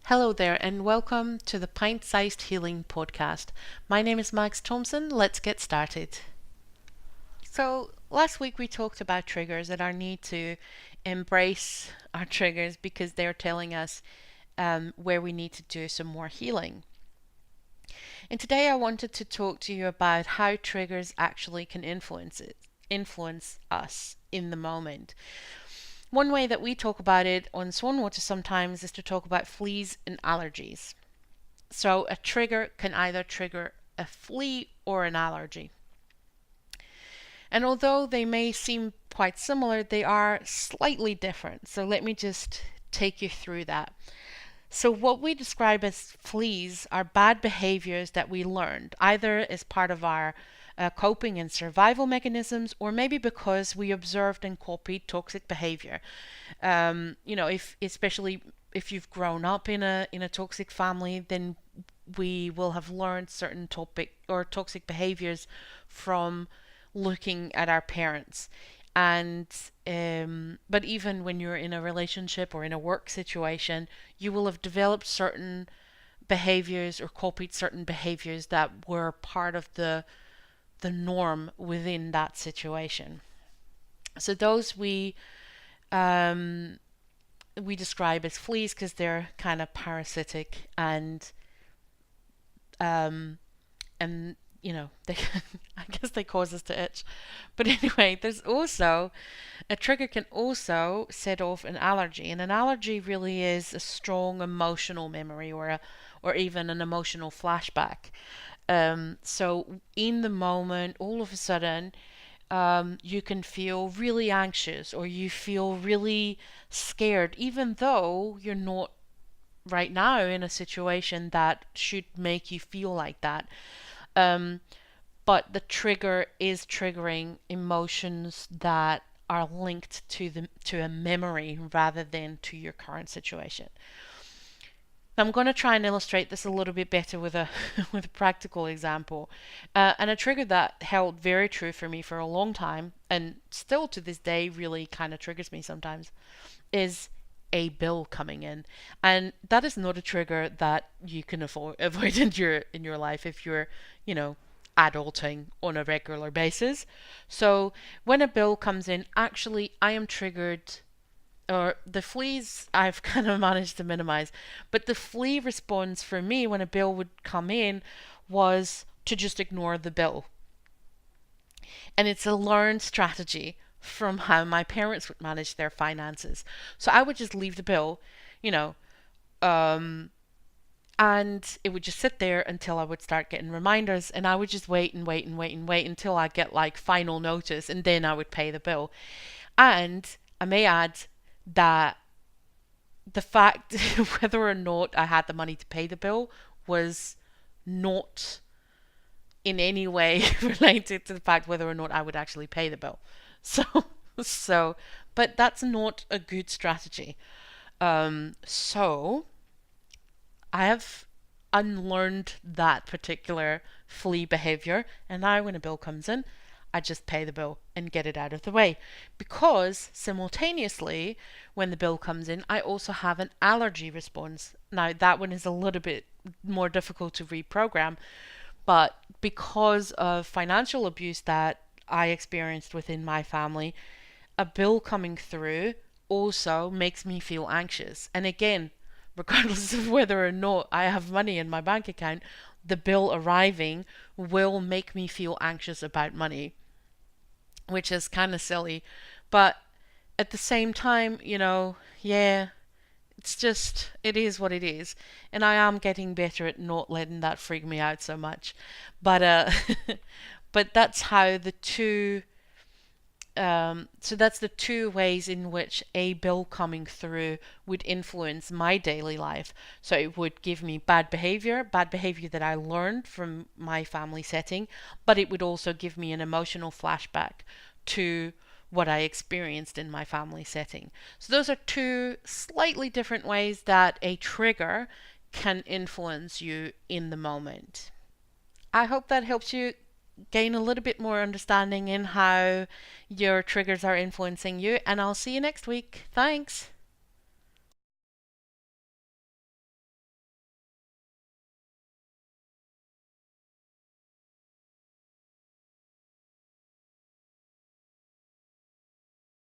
Hello there, and welcome to the Pint-Sized Healing Podcast. My name is Max Thompson. Let's get started. So, last week we talked about triggers and our need to embrace our triggers because they're telling us where we need to do some more healing. And today I wanted to talk to you about how triggers actually can influence us in the moment. One way that we talk about it on SwanWaters sometimes is to talk about fleas and allergies. So a trigger can either trigger a flea or an allergy. And although they may seem quite similar, they are slightly different. So let me just take you through that. So what we describe as fleas are bad behaviors that we learned, either as part of our coping and survival mechanisms, or maybe because we observed and copied toxic behavior. Especially if you've grown up in a toxic family, then we will have learned certain toxic behaviors from looking at our parents. And but even when you're in a relationship or in a work situation, you will have developed certain behaviors or copied certain behaviors that were part of the norm within that situation. So those we describe as fleas because they're kind of parasitic and they I guess they cause us to itch. But anyway, there's also a trigger can also set off an allergy, and an allergy really is a strong emotional memory or even an emotional flashback. So in the moment, all of a sudden, you can feel really anxious or you feel really scared, even though you're not right now in a situation that should make you feel like that. But the trigger is triggering emotions that are linked to a memory rather than to your current situation. I'm going to try and illustrate this a little bit better with a with a practical example. And a trigger that held very true for me for a long time, and still to this day really kind of triggers me sometimes, is a bill coming in. And that is not a trigger that you can avoid in your life if you're, adulting on a regular basis. So when a bill comes in, actually I am triggered, or the fleas I've kind of managed to minimize, but the flea response for me when a bill would come in was to just ignore the bill. And it's a learned strategy from how my parents would manage their finances. So I would just leave the bill, you know, and it would just sit there until I would start getting reminders, and I would just wait and wait and wait and wait until I get like final notice, and then I would pay the bill. And I may add that the fact whether or not I had the money to pay the bill was not in any way related to the fact whether or not I would actually pay the bill. So, so, but that's not a good strategy. So I have unlearned that particular flea behavior, and now when a bill comes in, I just pay the bill and get it out of the way. Because simultaneously, when the bill comes in, I also have an allergy response. Now, that one is a little bit more difficult to reprogram, but because of financial abuse that I experienced within my family, a bill coming through also makes me feel anxious. And again, regardless of whether or not I have money in my bank account, the bill arriving will make me feel anxious about money, which is kind of silly. But at the same time, it is what it is. And I am getting better at not letting that freak me out so much. But, but that's how the two, so that's the two ways in which a bill coming through would influence my daily life. So it would give me bad behavior that I learned from my family setting, but it would also give me an emotional flashback to what I experienced in my family setting. So those are two slightly different ways that a trigger can influence you in the moment. I hope that helps you gain a little bit more understanding in how your triggers are influencing you, and I'll see you next week. Thanks.